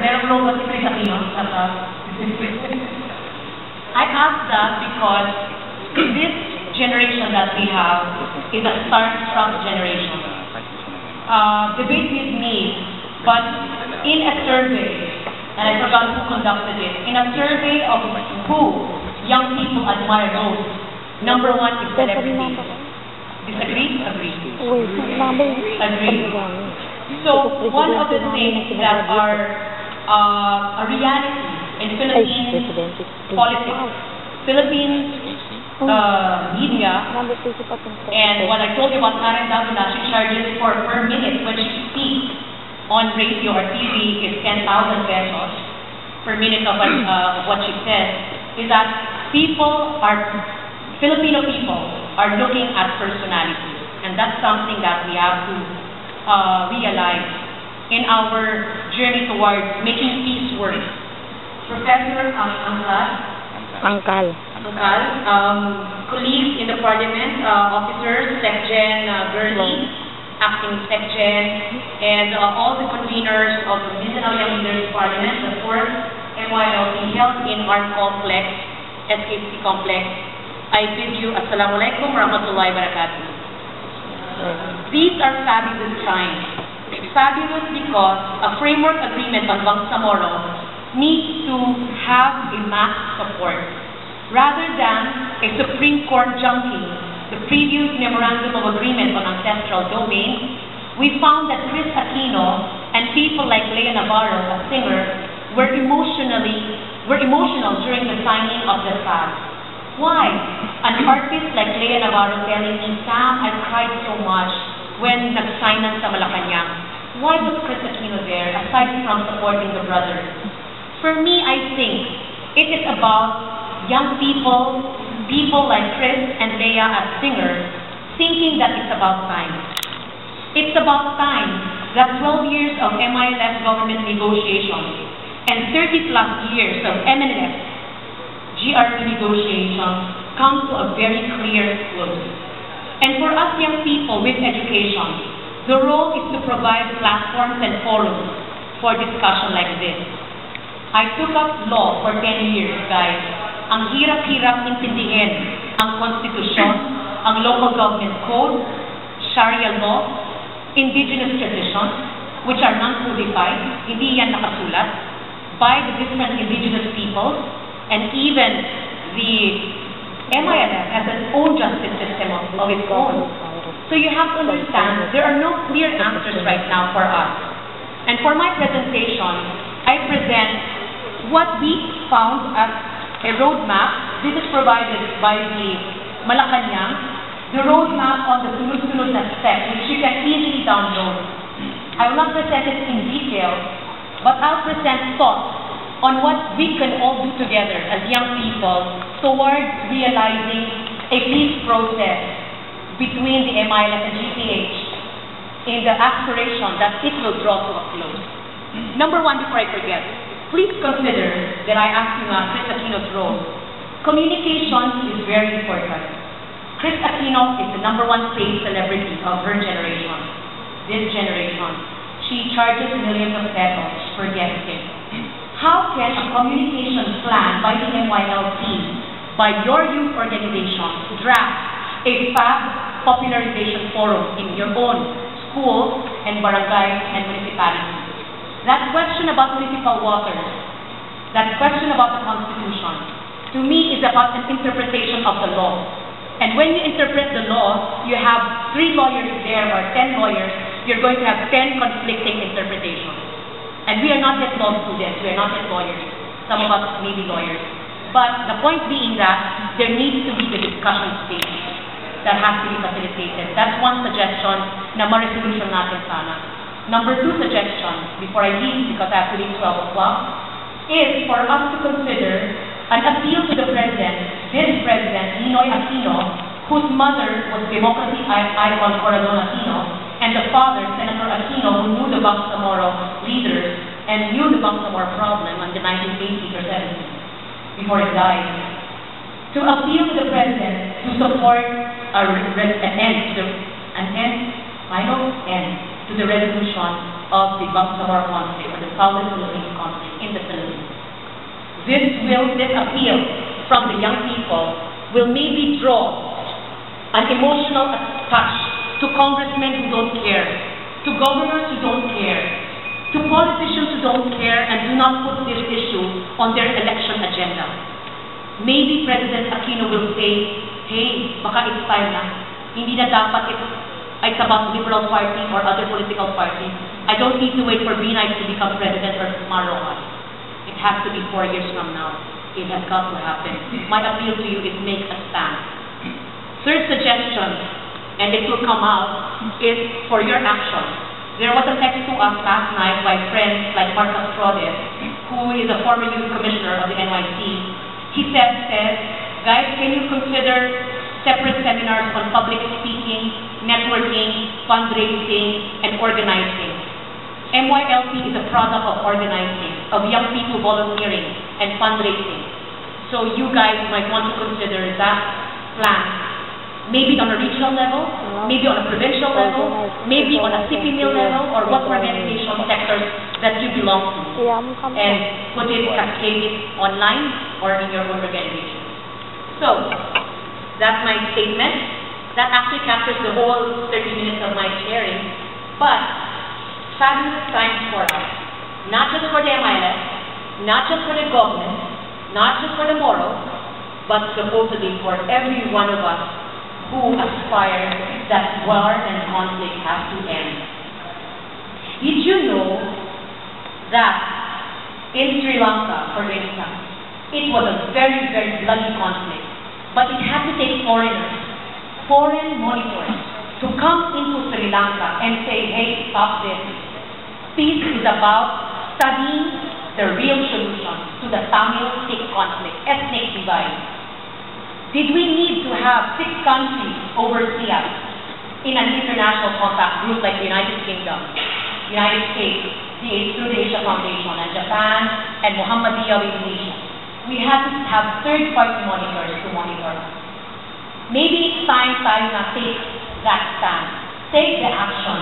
Meron role ba si Chris Aquino? I ask that because this generation that we have is a starstruck generation. Debate with me, but in a survey, and I forgot who conducted it, in a survey of who young people admire most, number one is celebrity. Disagree? Agree. Agree. So one of the things that are a reality in Philippine politics, Philippine media, and what I told you about Karen Davila, she charges for per minute when she speaks on radio or TV is 10,000 pesos per minute of what she says, is that Filipino people are looking at personality, and that's something that we have to realize in our journey towards making peace work. Professor Angkal, colleagues in the Parliament, officers, Secgen Gurley, acting Secgen, and all the conveners of the Mindanao Young Leaders Parliament, the 4th MYLC held in our complex, SKC complex. I bid you Assalamu alaikum warahmatullahi wabarakatuh. These are fabulous times. Fabulous because a framework agreement on Bangsamoro needs to have a mass support. Rather than a Supreme Court junking the previous Memorandum of Agreement on Ancestral Domain, we found that Chris Aquino and people like Lea Navarro, a singer, were emotional during the signing of the FAB. Why? An artist like Lea Navarro telling me, Sam, I cried so much when nag-sign sa Malacanang. Why was Chris Aquino there, aside from supporting the brothers? For me, I think it is about young people like Chris and Lea as singers, thinking that it's about time. It's about time that 12 years of MILF government negotiations and 30 plus years of MNF GRP negotiations come to a very clear close. And for us young people with education, the role is to provide platforms and forums for discussion like this. I took up law for 10 years, guys. Ang hirap-hirap intindihin ang konstitusyon, ang local government code, Sharia law, indigenous traditions, which are non-codified, hindi yan nakasulat, by the different indigenous peoples, and even the MILF has its own justice system of its own. So you have to understand, there are no clear answers right now for us. And for my presentation, I present what we found as a roadmap. This is provided by the Malacanang, the roadmap on the sunod-sunod na steps, which you can easily download. I will not present it in detail, but I'll present thoughts on what we can all do together as young people towards realizing a peace process between the MILF and GPH in the aspiration that it will draw to a close. Number one, before I forget, please consider that I asked you Chris Aquino's role. Communication is very important. Chris Aquino is the number one paid celebrity of her generation, this generation. She charges millions of pesos for guesting. How can a communication plan by the MYLC, by your youth organization, draft a FAB popularization forum in your own schools and barangays and municipalities? That question about municipal waters, that question about the Constitution, to me is about an interpretation of the law. And when you interpret the law, you have 3 lawyers there or 10 lawyers, you're going to have 10 conflicting interpretations. And we are not yet law students, we are not yet lawyers. Some of us may be lawyers. But the point being that there needs to be the discussion stage that has to be facilitated. That's one suggestion na ma-resolution natin sana. Number 2 suggestion, before I leave, because I have to leave 12 o'clock, is for us to consider an appeal to the President, this President, Ninoy Aquino, whose mother was democracy icon Corazon Aquino, and the father, Senator Aquino, who knew the Bangsamoro leaders and knew the Bangsamoro problem in the 1980s or 70s, before he died, to appeal to the President to support an end to the resolution of the Bangsamoro conflict, or the Southern Philippine conflict in the Philippines. This appeal from the young people will maybe draw an emotional touch to congressmen who don't care, to governors who don't care, to politicians who don't care and do not put this issue on their election agenda. Maybe President Aquino will say, hey, baka it's time na. Hindi na dapat it's about Liberal Party or other political parties. I don't need to wait for Binay to become president or Marroca. It has to be 4 years from now. It has got to happen. My appeal to you is make a stand. Third suggestion, and it will come out, is for your action. There was a text to us last night by friends like Marcos Flores, who is a former youth commissioner of the NYC. He said, guys, can you consider separate seminars on public speaking, networking, fundraising, and organizing? MYLP is a product of organizing, of young people volunteering and fundraising. So you guys might want to consider that plan. Maybe on a regional level, maybe on a provincial level, maybe on a CPMIL level, or what organization sectors that you belong to. And put it, cascade it online or in your own organization. So, that's my statement. That actually captures the whole 30 minutes of my sharing. But, fabulous times for us. Not just for the MILF, not just for the government, not just for the Moro, but supposedly for every one of us who aspire that war and conflict has to end. Did you know that in Sri Lanka, for instance, it was a very, very bloody conflict, but it had to take foreigners, foreign monitors, to come into Sri Lanka and say, hey, stop this. Peace is about studying the real solution to the Tamil-Sikh conflict, ethnic divide. Did we need to have 6 countries oversee us in an international compact group like the United Kingdom, United States, through the Asia Foundation, and Japan, and Muhammadiyah Indonesia? We had to have third-party monitors to monitor us. Maybe it's time tayo na take that stand, take the action,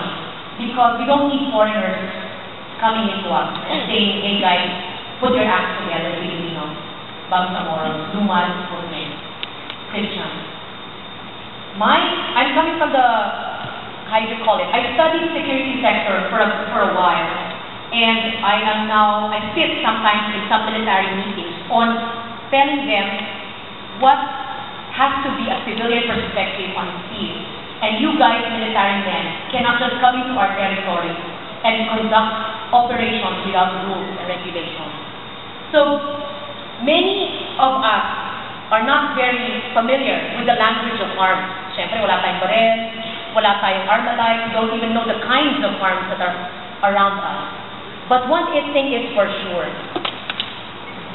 because we don't need foreigners coming into us and saying, hey guys, put your acts together, Filipinos, Bangsamoro, Lumad, Muslims, Christians. I'm coming from the, how do you call it? I studied security sector for a while, and I sit sometimes in some military meetings on telling them what has to be a civilian perspective on peace. And you guys, military men, cannot just come into our territory and conduct operations without rules and regulations. So, many of us are not very familiar with the language of arms. Siyempre, wala tayong baril, wala tayong armalite, we don't even know the kinds of arms that are around us. But one thing is for sure,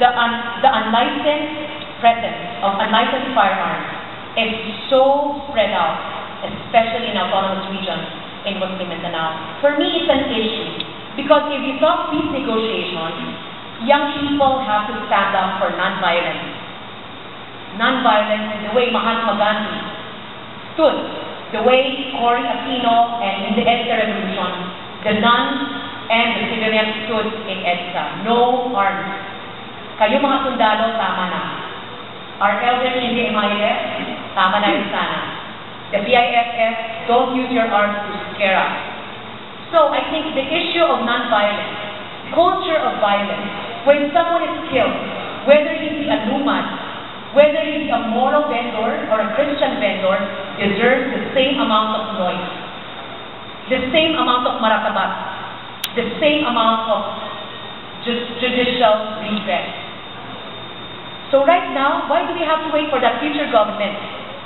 the unlicensed presence of unlicensed firearms is so spread out, especially in autonomous regions in Muslim Mindanao. For me, it's an issue, because if you talk peace negotiations, young people have to stand up for non-violence. Non-violence, the way Mahatma Gandhi stood, the way Cory Aquino and in the EDSA Revolution, the nuns and the civilians stood in EDSA. No arms. Kayo mga sundalo, tama na. Our elders in the MILF, tama na rin sana. The BIFF, don't use your arms to scare us. So I think the issue of non-violence, culture of violence, when someone is killed, whether he be a Lumad, whether he is a moral vendor or a Christian vendor, deserves the same amount of noise, the same amount of maratabat, the same amount of judicial redress. So right now, why do we have to wait for that future government?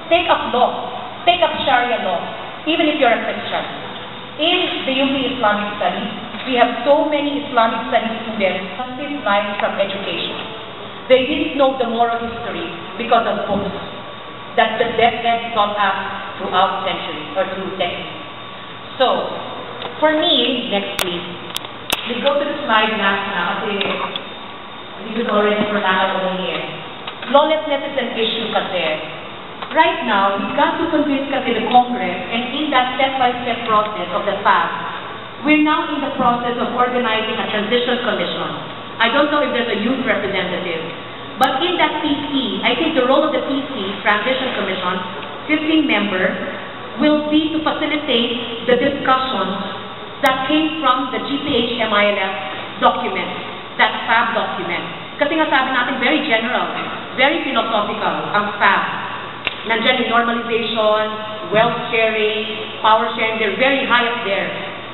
Take up law, take up Sharia law, even if you're a Christian. In the UP Islamic Studies, we have so many Islamic studies students who have life from education. They didn't know the moral history because of books that the deathbed taught us throughout centuries or through decades. So, for me, next please, we go to the slide last na kasi this is already for over here. Lawlessness is an issue kasi. Right now, we've got to convince kasi the Congress, and in that step-by-step process of the past, We're now in the process of organizing a transition commission. I don't know if there's a youth representative, but in that PC, I think the role of the PC, Transition Commission, 15-member, will be to facilitate the discussions that came from the GPH-MILF document, that FAB document. Kasi nga sabi natin, very general, very philosophical, ang FAB. Nandiyan yung normalization, wealth sharing, power sharing, they're very high up there.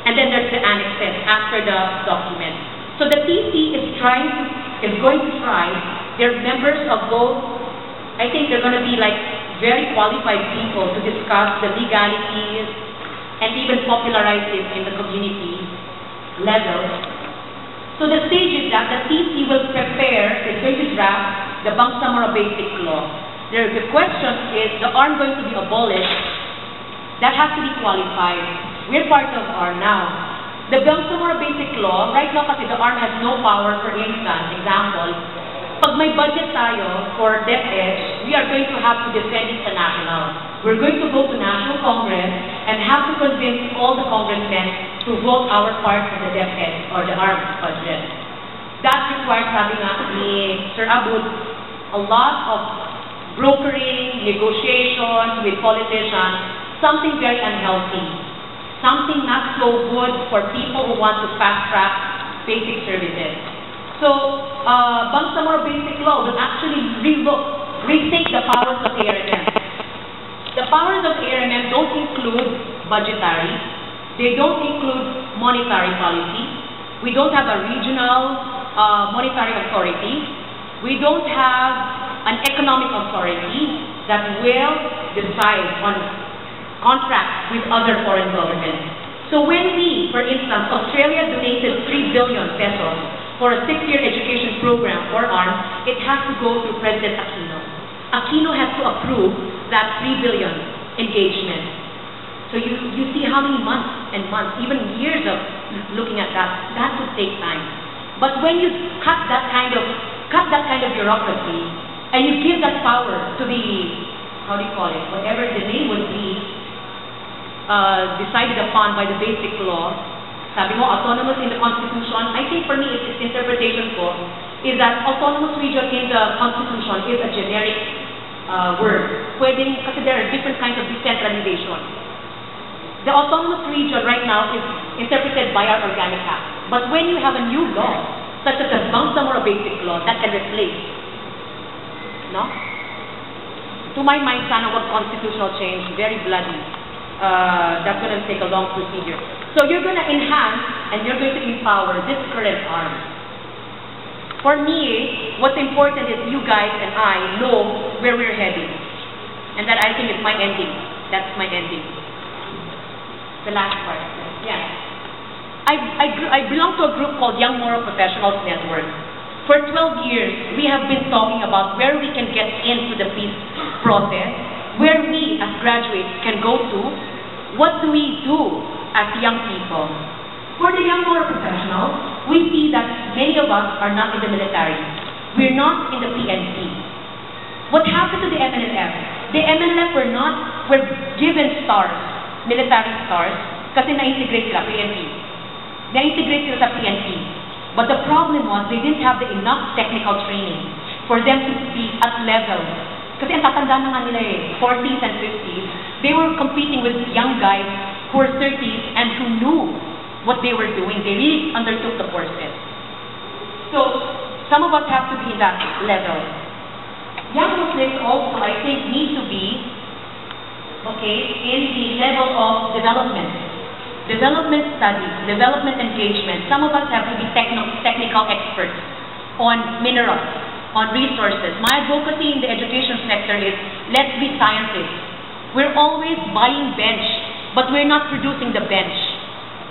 And then there's the annexes after the document. So the TC is going to try, they're members of both, I think they're going to be like very qualified people to discuss the legalities and even popularize it in the community level. So the stage is that the TC will prepare, is going to draft the Bangsamoro Basic Law. The question is, the ARM going to be abolished? That has to be qualified. We're part of ARM now. The Bangsamoro Basic Law, right now kasi the ARM has no power. For instance, example, pag may budget tayo for DepEd, we are going to have to defend it sa national. We're going to go to National Congress and have to convince all the congressmen to vote our part for the DepEd or the ARM budget. That requires, sabi nga ni Sir Abud, a lot of brokering, negotiations with politicians, something very unhealthy, something not so good for people who want to fast-track basic services. So, Bangsamoro Basic Law will actually rethink the powers of ARMM. The powers of ARMM don't include budgetary, they don't include monetary policy, we don't have a regional monetary authority, we don't have an economic authority that will decide on contracts with other foreign governments. So when we, for instance, Australia donated 3 billion pesos for a 6-year education program for ARM, it has to go through President Aquino. Aquino has to approve that 3 billion engagement. So you see how many months and months, even years of looking at that, that would take time. But when you cut that kind of bureaucracy, and you give that power to the, how do you call it, whatever the name would be, decided upon by the basic law, sabi mo, autonomous in the Constitution, I think for me, its interpretation ko, is that autonomous region in the Constitution is a generic word. Pwedeng, kasi there are different kinds of decentralization. The autonomous region right now is interpreted by our Organic Act. But when you have a new law, such as the Bangsamoro Basic Law, that can replace, no? To my mind, sana what constitutional change, very bloody. That's going to take a long procedure. So you're going to enhance and you're going to empower this current ARM. For me, what's important is you guys and I know where we're heading. And that I think is my ending. That's my ending. The last part. Yeah. I belong to a group called Young Moro Professionals Network. For 12 years, we have been talking about where we can get into the peace process, where we as graduates can go to, what do we do as young people. For the young Moro professionals, we see that many of us are not in the military. We're not in the PNP. What happened to the MNLF? The MNLF were given stars, military stars, kasi na-integrate sila, PNP. Na-integrate sila sa PNP. But the problem was, they didn't have the enough technical training for them to be at level. Kasi ang tatanda na nga nila 40s and 50s, they were competing with young guys who were 30s and who knew what they were doing. They really undertook the courses. So, some of us have to be in that level. Young Muslims also, I think, need to be, in the level of development. Development studies, development engagement. Some of us have to be technical experts on minerals, on resources. My advocacy in the education sector is, let's be scientists. We're always buying bench, but we're not producing the bench.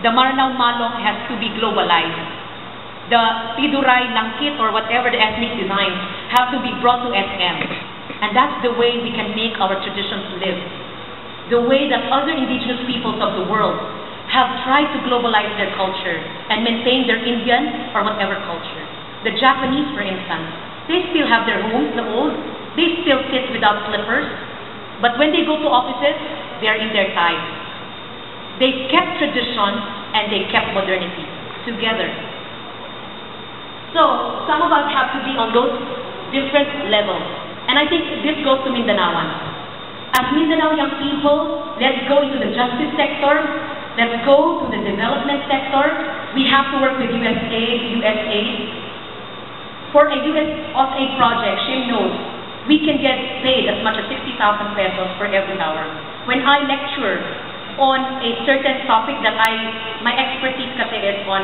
The Maranao Malong has to be globalized. The Piduray, Langkit, or whatever the ethnic designs have to be brought to SM. And that's the way we can make our traditions live. The way that other indigenous peoples of the world have tried to globalize their culture and maintain their Indian or whatever culture. The Japanese, for instance, they still have their homes, the old, they still sit without slippers, but when they go to offices, they're in their ties. They kept tradition and they kept modernity together. So, some of us have to be on those different levels. And I think this goes to Mindanaoan. As Mindanao young people, let's go into the justice sector, let's go to the development sector. We have to work with USAID. For a USAID project, Shim knows, we can get paid as much as 60,000 pesos for every hour. When I lecture on a certain topic that my expertise kasi is on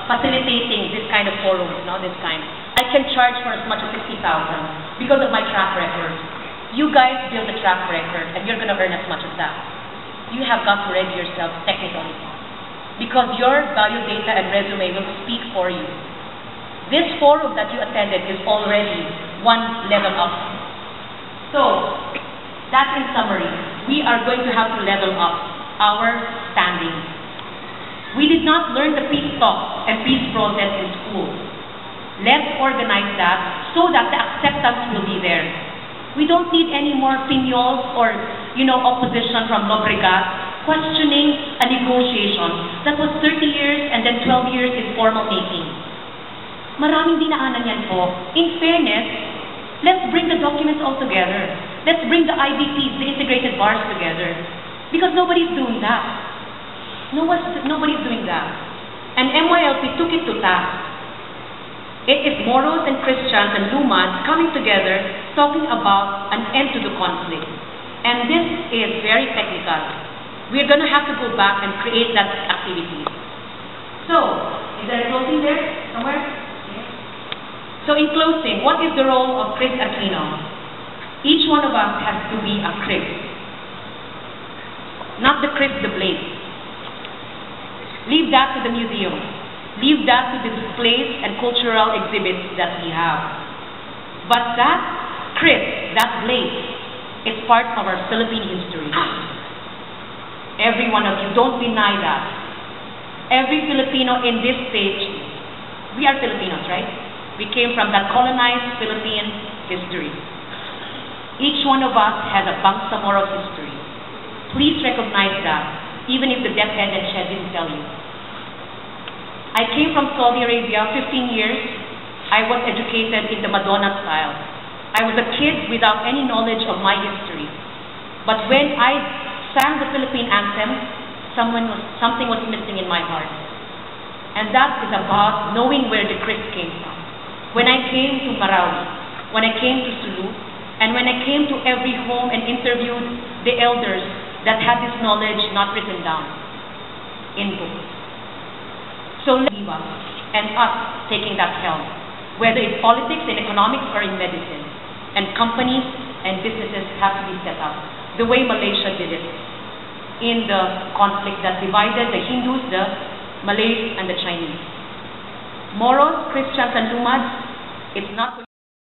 facilitating this kind of forums, I can charge for as much as 60,000 because of my track record. You guys build a track record and you're going to earn as much as that. You have got to ready yourself technically because your bio data and resume will speak for you. This forum that you attended is already one level up. So, that's in summary. We are going to have to level up our standing. We did not learn the peace talk and peace process in school. Let's organize that so that the acceptance will be there. We don't need any more pinyols or, opposition from Lobregat questioning a negotiation that was 30 years and then 12 years in formal making. Maraming dinaanan yan po. In fairness, let's bring the documents all together. Let's bring the IBPs, the integrated bars together. Because nobody's doing that. Nobody's doing that. And MYLP took it to task. It is Moros and Christians and Lumad coming together talking about an end to the conflict. And this is very technical. We're going to have to go back and create that activity. So, is there a closing there somewhere? Yes. So in closing, what is the role of Chris Aquino? Each one of us has to be a Chris. Not the Chris the Blade. Leave that to the museum. Leave that to the displays and cultural exhibits that we have. But that Chris, that Blade, is part of our Philippine history. Every one of you, don't deny that. Every Filipino in this stage, we are Filipinos, right? We came from that colonized Philippine history. Each one of us has a Bangsamoro history. Please recognize that, even if the deathhead and shed didn't tell you. I came from Saudi Arabia 15 years. I was educated in the Madonna style. I was a kid without any knowledge of my history. But when I sang the Philippine anthem, something was missing in my heart. And that is about knowing where the Chris came from. When I came to Marawi, when I came to Sulu, and when I came to every home and interviewed the elders that had this knowledge not written down in books. So leave us and us taking that helm, whether it's politics, in economics, or in medicine. And companies and businesses have to be set up the way Malaysia did it in the conflict that divided the Hindus, the Malays, and the Chinese. Moros, Christians, and Lumads, it's not